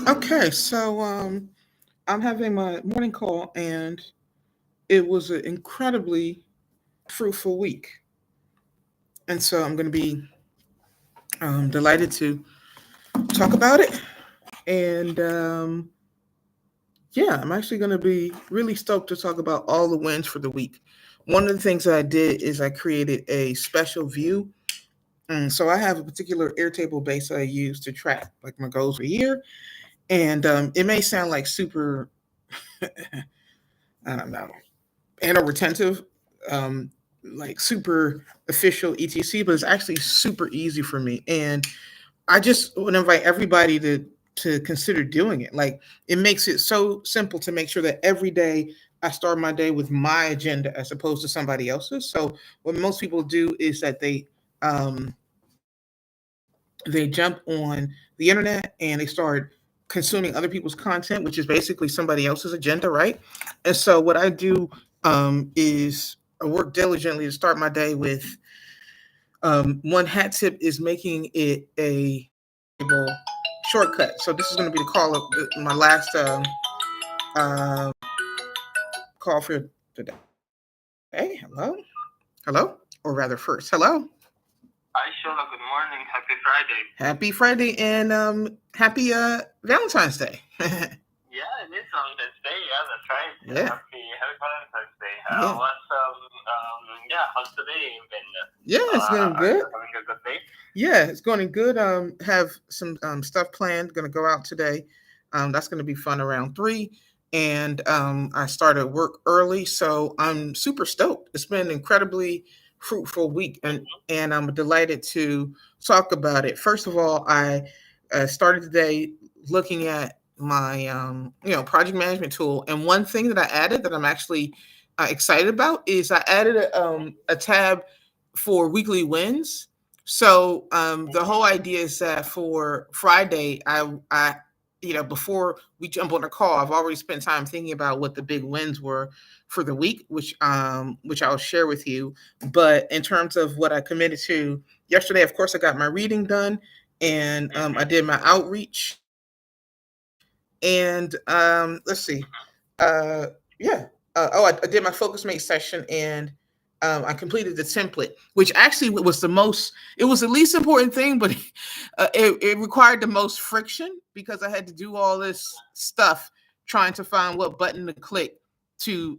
Okay, so I'm having my morning call, and it was an incredibly fruitful week, and so I'm going to be delighted to talk about it. And yeah, I'm actually going to be really stoked to talk about all the wins for the week. One of the things that I did is I created a special view. So I have a particular Airtable base that I use to track like my goals for the year, and it may sound like super, I don't know, anal retentive, um, like super official etc, but it's actually super easy for me, and I just want to invite everybody to consider doing it. Like, it makes it so simple to make sure that every day I start my day with my agenda as opposed to somebody else's. So what most people do is that um, they jump on the internet and they start consuming other people's content, which is basically somebody else's agenda, right? And so what I do is I work diligently to start my day with one hat tip is making it a shortcut. So this is going to be the call of my last uh, call for today. Hello, hello, or rather, first, hello. Hi, Shola. Good morning. Happy Friday. Happy Friday and happy Valentine's Day. Yeah, it is Valentine's Day. Yeah, that's right. Yeah. Happy Valentine's Day. Yeah. How's today been? Yeah, it's going Are you good. having a good day? Yeah, it's going good. Have some stuff planned. Going to go out today. That's going to be fun around 3. And I started work early, so I'm super stoked. It's been an incredibly fruitful week, and I'm delighted to talk about it. First of all, I started today looking at my project management tool, and one thing that I added that I'm actually excited about is I added a tab for weekly wins. So the whole idea is that for Friday, I before we jump on a call, I've already spent time thinking about what the big wins were for the week, which I'll share with you. But in terms of what I committed to yesterday, of course, I got my reading done, and I did my outreach, and let's see, yeah. I did my focus mate session, and I completed the template, which actually was the most. It was the least important thing, but it required the most friction because I had to do all this stuff trying to find what button to click to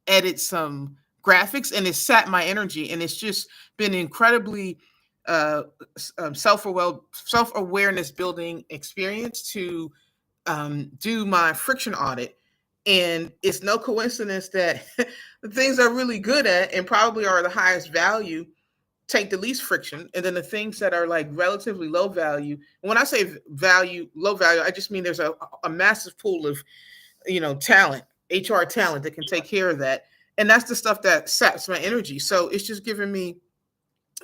edit some graphics, and it sat my energy, and it's just been incredibly self awareness building experience to do my friction audit. And it's no coincidence that the things I'm really good at and probably are the highest value take the least friction. And then the things that are like relatively low value, and when I say low value, I just mean there's a massive pool of, talent, HR talent that can take care of that. And that's the stuff that saps my energy. So it's just giving me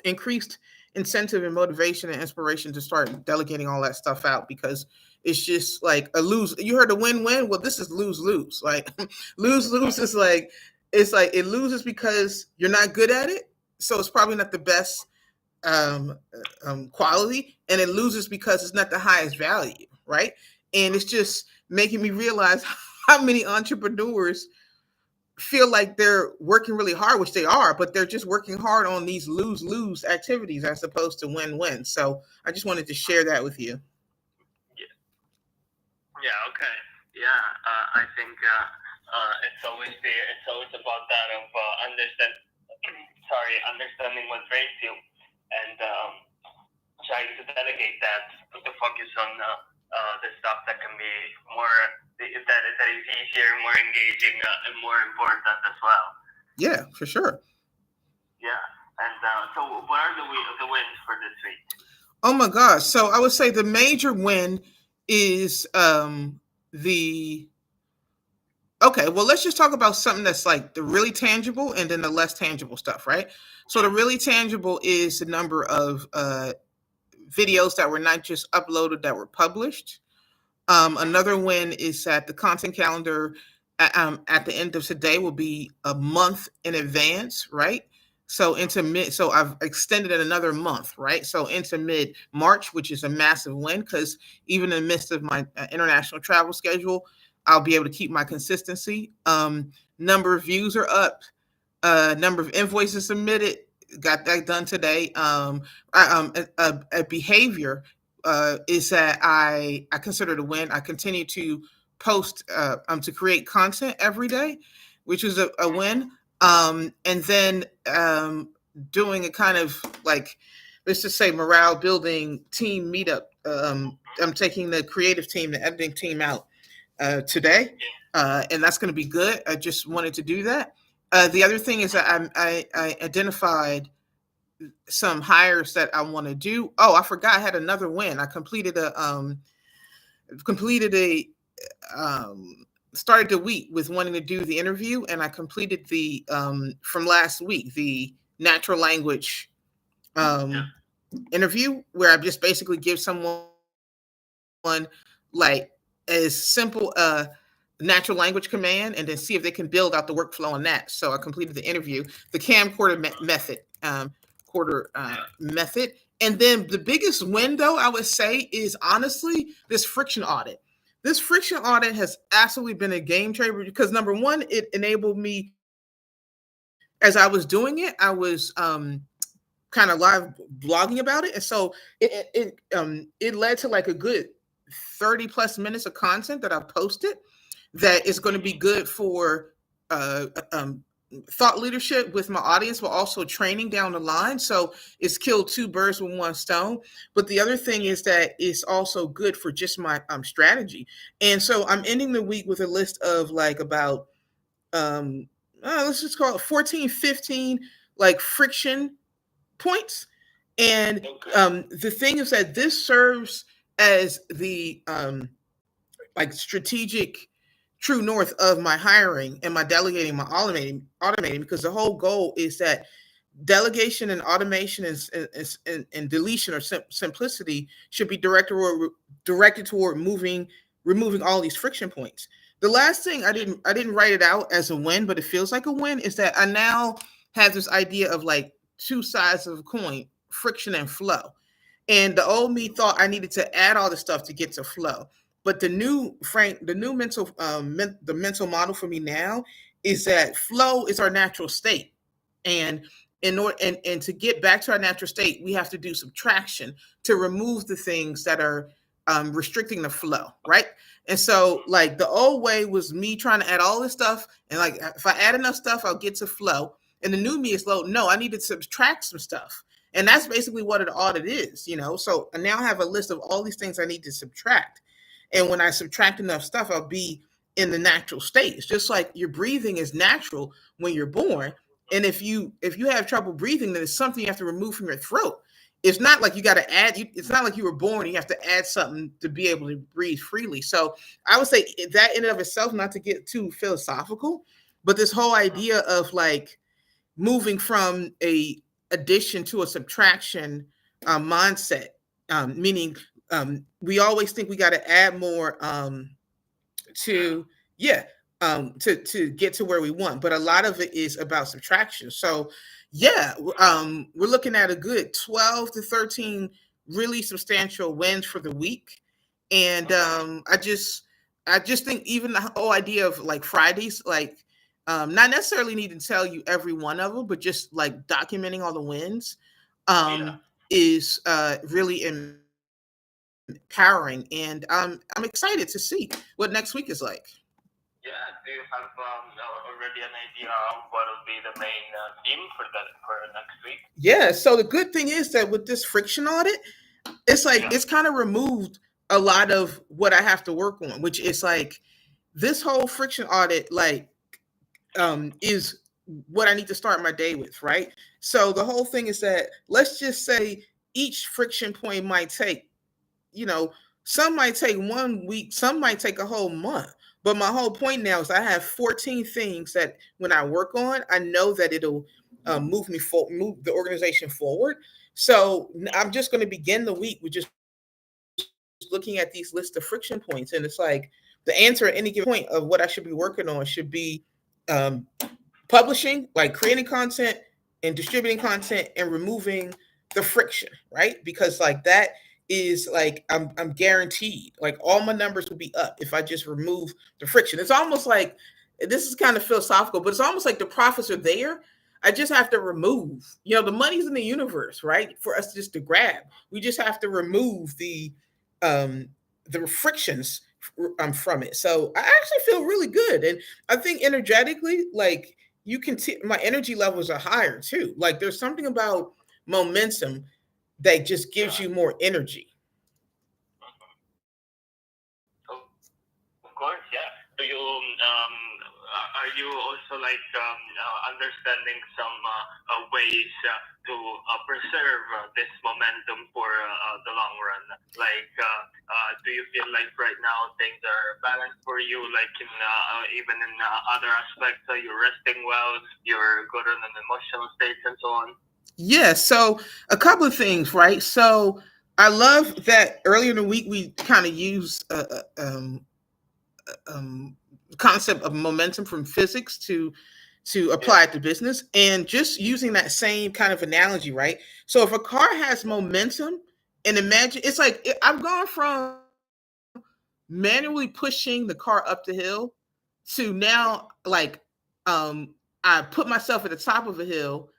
increased incentive and motivation and inspiration to start delegating all that stuff out, because it's just like a lose. You heard a win-win. Well, this is lose-lose. Like lose-lose is like, it's like it loses because you're not good at it, so it's probably not the best um, quality, and it loses because it's not the highest value, right? And it's just making me realize how many entrepreneurs feel like they're working really hard, which they are, but they're just working hard on these lose lose activities as opposed to win win. So I just wanted to share that with you. Yeah. Yeah. Okay. Yeah. I think it's always about that of understanding what drives you, and trying to delegate that to focus on the stuff that can be more that is easier, more engaging, and more important as well. Yeah, for sure. Yeah. And so, what are the wins for this week? Oh my gosh. So I would say the major win is the okay, well, let's just talk about something that's like the really tangible and then the less tangible stuff, right? So the really tangible is the number of videos that were not just uploaded, that were published. Another win is that the content calendar at the end of today will be a month in advance, right? So into mid, so I've extended it another month, right? So into mid March, which is a massive win because even in the midst of my international travel schedule, I'll be able to keep my consistency. Number of views are up. Number of invoices submitted, got that done today. A behavior is that I consider to win. I continue to post to create content every day, which is a win. And then doing a kind of like, let's just say, morale building team meetup. I'm taking the creative team, the editing team out today, and that's going to be good. I just wanted to do that. The other thing is that I identified some hires that I want to do. Oh, I forgot I had another win. I completed a started the week with wanting to do the interview, and I completed the from last week the natural language interview, where I just basically give someone like as simple natural language command and then see if they can build out the workflow on that. So I completed the interview, the camcorder method, method. And then the biggest window I would say is honestly this friction audit. This friction audit has absolutely been a game changer because number one, it enabled me as I was doing it, I was kind of live blogging about it. And so it led to like a good 30 plus minutes of content that I've posted that is going to be good for thought leadership with my audience, but also training down the line. So it's killed two birds with one stone. But the other thing is that it's also good for just my strategy. And so I'm ending the week with a list of like about, let's just call it 14, 15, like friction points. And the thing is that this serves as the like strategic true north of my hiring and my delegating, my automating, because the whole goal is that delegation and automation and deletion or simplicity should be directed toward removing all these friction points. The last thing I didn't write it out as a win, but it feels like a win, is that I now have this idea of like two sides of a coin, friction and flow. And the old me thought I needed to add all the stuff to get to flow. But the new mental the mental model for me now is that flow is our natural state. And in order and to get back to our natural state, we have to do subtraction to remove the things that are restricting the flow, right? And so like the old way was me trying to add all this stuff, and like if I add enough stuff, I'll get to flow. And the new me is low. No, I need to subtract some stuff. And that's basically what an audit is, you know. So I now have a list of all these things I need to subtract. And when I subtract enough stuff, I'll be in the natural state. It's just like your breathing is natural when you're born. And if you have trouble breathing, then it's something you have to remove from your throat. It's not like you got to add. It's not like you were born and you have to add something to be able to breathe freely. So I would say that in and of itself, not to get too philosophical, but this whole idea of like moving from a addition to a subtraction mindset, meaning we always think we got to add more to to get to where we want, but a lot of it is about subtraction. So we're looking at a good 12 to 13 really substantial wins for the week. And I just think even the whole idea of like Fridays, like not necessarily need to tell you every one of them, but just like documenting all the wins is really empowering. And I'm excited to see what next week is like. Yeah, do you have already an idea of what will be the main theme for next week? Yeah, so the good thing is that with this friction audit, it's like it's kind of removed a lot of what I have to work on, which is like this whole friction audit, like is what I need to start my day with, right? So the whole thing is that let's just say each friction point might take, some might take 1 week, some might take a whole month. But my whole point now is I have 14 things that when I work on, I know that it'll move the organization forward. So I'm just going to begin the week with just looking at these lists of friction points. And it's like the answer at any given point of what I should be working on should be publishing, like creating content, and distributing content and removing the friction, right? Because like that is like I'm guaranteed like all my numbers will be up if I just remove the friction. It's almost like this is kind of philosophical, but it's almost like the profits are there. I just have to remove, the money's in the universe, right? For us just to grab. We just have to remove um the frictions from it. So I actually feel really good. And I think energetically, like you can my energy levels are higher too. Like there's something about momentum that just gives Yeah. you more energy. Of course, yeah. Do you are you also like understanding some ways to preserve this momentum for the long run? Like, do you feel like right now things are balanced for you? Like in even in other aspects, you're resting well, you're good on an emotional state, and so on. Yeah, so a couple of things, right? So I love that earlier in the week we kind of used concept of momentum from physics to apply Yeah. it to business, and just using that same kind of analogy, right? So if a car has momentum, and imagine it's like I've gone from manually pushing the car up the hill to now like I put myself at the top of a hill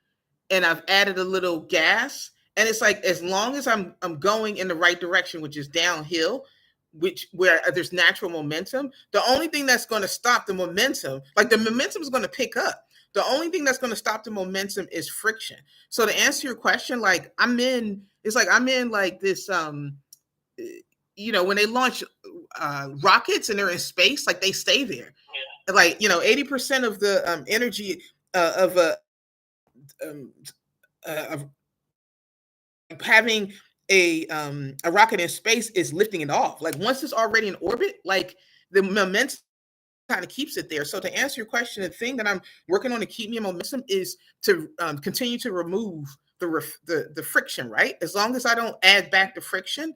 and I've added a little gas. And it's like as long as I'm going in the right direction, which is downhill, which where there's natural momentum, the only thing that's going to stop the momentum, like the momentum is going to pick up. The only thing that's going to stop the momentum is friction. So to answer your question, like I'm in like this when they launch rockets and they're in space, like they stay there. Yeah. Like 80% of the energy of um, of having a rocket in space is lifting it off. Like once it's already in orbit, like the momentum kind of keeps it there. So to answer your question, the thing that I'm working on to keep me in momentum is to continue to remove the friction. Right, as long as I don't add back the friction,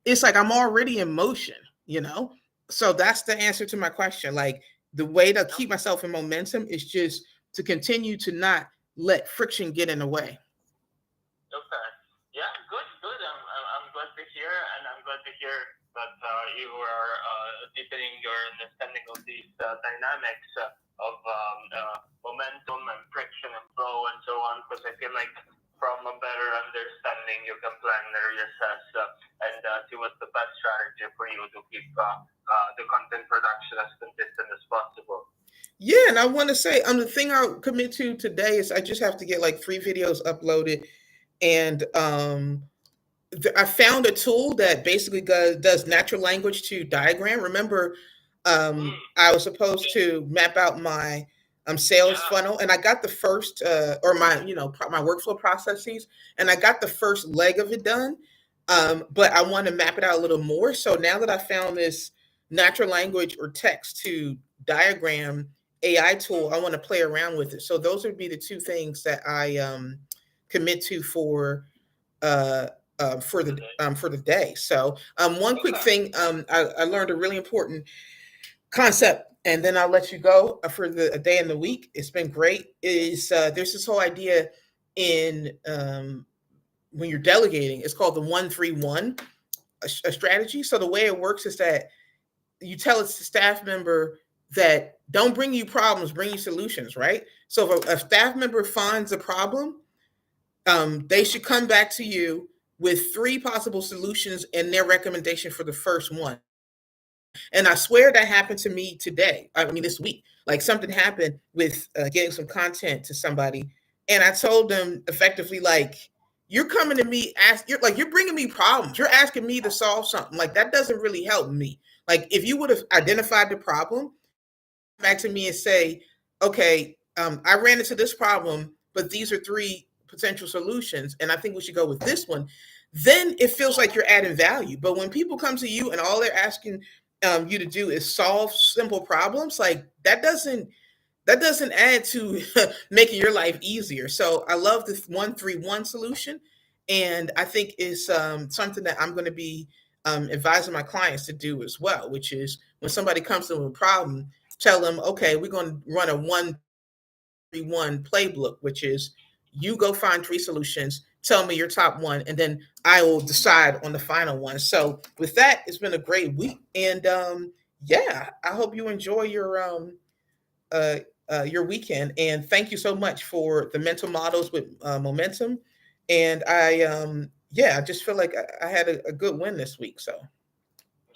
it's like I'm already in motion. You know, so that's the answer to my question. Like the way to keep myself in momentum is just to continue to not let friction get in the way. Okay. Yeah, good, good. I'm glad to hear, and I'm glad to hear that you are deepening your understanding of these dynamics of momentum and friction and flow and so on. Because I feel like from a better understanding, you can plan and reassess and see what's the best strategy for you to keep the content production as consistent as possible. Yeah, and I want to say, the thing I'll commit to today is I just have to get like 3 videos uploaded, and I found a tool that basically does natural language to diagram. Remember, Mm, I was supposed to map out my sales yeah. funnel, and I got the first or my my workflow processes, and I got the first leg of it done. But I want to map it out a little more. So now that I found this natural language or text to diagram AI tool, I want to play around with it. So those would be the two things that I commit to uh, Today. for the day. So one quick Okay. thing, I learned a really important concept, and then I'll let you go for the a day in the week. It's been great. Is there's this whole idea in when you're delegating? It's called the 1-3-1 a strategy. So the way it works is that you tell a staff member that don't bring you problems, bring you solutions, right? So if a staff member finds a problem, they should come back to you with 3 possible solutions and their recommendation for the first one. And I swear that happened to me today. I mean, this week. Like something happened with getting some content to somebody, and I told them effectively, like, you're coming to me, you're bringing me problems. You're asking me to solve something. Like that doesn't really help me. Like if you would have identified the problem, back to me and say, okay, I ran into this problem, but these are 3 potential solutions, and I think we should go with this one. Then it feels like you're adding value. But when people come to you and all they're asking you to do is solve simple problems, like that doesn't add to making your life easier. So I love this 1-3-1 solution, and I think is something that I'm going to be advising my clients to do as well. Which is when somebody comes to them with a problem, tell them, okay, we're going to run a 1-3-1 playbook, which is You go find 3 solutions, tell me your top one, and then I will decide on the final one. So with that, it's been a great week, and yeah, I hope you enjoy uh, your weekend. And thank you so much for the mental models with momentum. And yeah, I just feel like I had a good win this week. So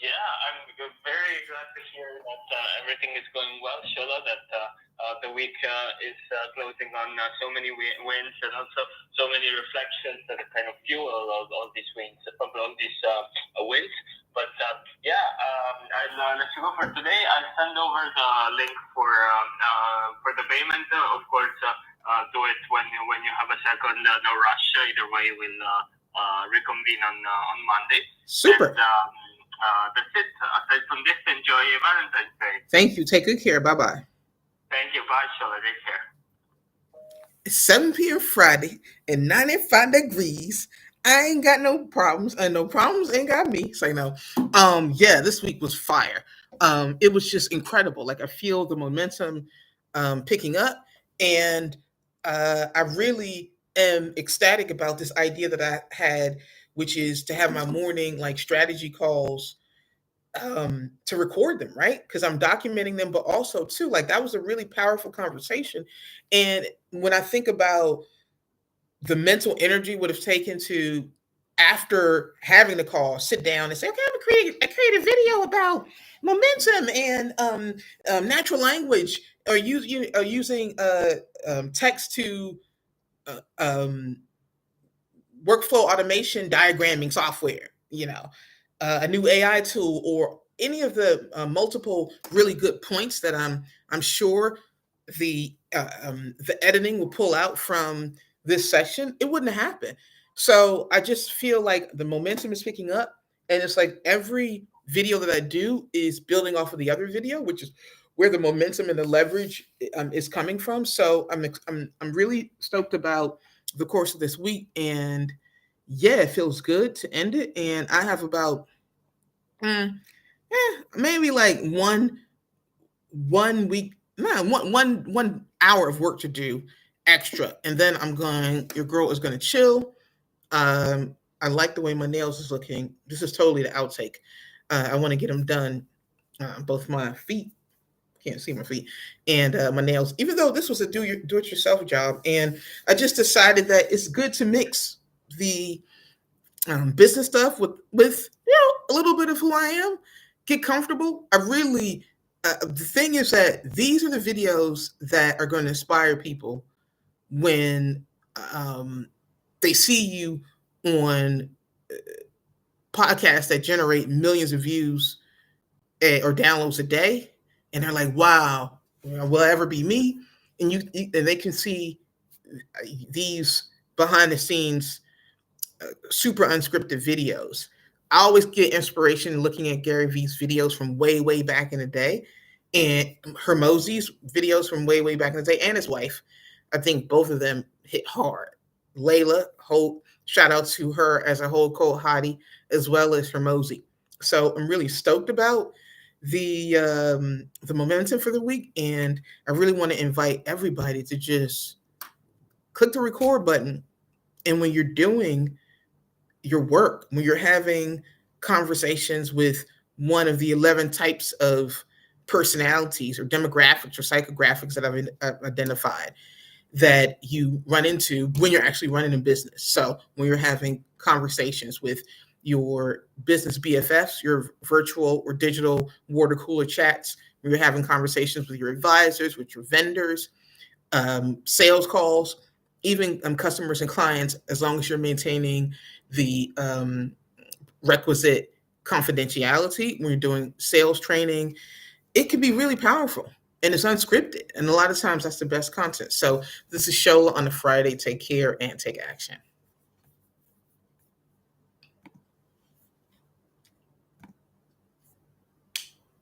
Yeah, I'm very glad to hear that everything is going well, Shola, that the week is closing on so many wins and also so many reflections that kind of fuel all these wins, all these wins. But I'll let you go for today. I'll send over the link for the payment. Of course, do it when you have a second. No rush. Either way, we'll reconvene on Monday. super. And that's it. Aside from this, enjoy Valentine's Day. Thank you. Take good care. Bye bye. Thank you. Bye, Shola. Take care. It's 7 p.m. Friday and 95 degrees. I ain't got no problems, and no problems ain't got me. So yeah, this week was fire. It was just incredible. Like I feel the momentum picking up, and I really am ecstatic about this idea that I had, which is to have my morning like strategy calls to record them, right? Because I'm documenting them, but also too, like that was a really powerful conversation. And when I think about the mental energy would have taken to after having the call, sit down and say, okay, I'm gonna create a video about momentum and natural language, or using text to um, workflow automation diagramming software, a new AI tool, or any of the multiple really good points that I'm sure the editing will pull out from this session, it wouldn't happen. So I just feel like the momentum is picking up, and it's like every video that I do is building off of the other video, which is where the momentum and the leverage is coming from. So I'm really stoked about the course of this week, and yeah, it feels good to end it. And I have about maybe like one week, no, one hour of work to do extra, and then your girl is going to chill. I like the way my nails is looking. This is totally the outtake. I want to get them done, both my feet, can't see my feet, and my nails, even though this was a do it yourself job. And I just decided that it's good to mix the business stuff with a little bit of who I am. Get comfortable. I really the thing is that these are the videos that are going to inspire people when they see you on podcasts that generate millions of views or downloads a day, and they're like, "Wow, will I ever be me?" And they can see these behind the scenes super unscripted videos. I always get inspiration looking at Gary Vee's videos from way back in the day, and Hermosi's videos from way back in the day, and his wife. I think both of them hit hard. Layla Holt, shout out to her as a whole cold hottie, as well as Hermosi. So I'm really stoked about the momentum for the week, and I really want to invite everybody to just click the record button. And when you're doing your work, when you're having conversations with one of the 11 types of personalities or demographics or psychographics that I've identified that you run into when you're actually running a business. So when you're having conversations with your business BFFs, your virtual or digital water cooler chats, when you're having conversations with your advisors, with your vendors, sales calls, even customers and clients, as long as you're maintaining the requisite confidentiality when you're doing sales training, it can be really powerful, and it's unscripted. And a lot of times that's the best content. So this is Shola on a Friday. Take care and take action.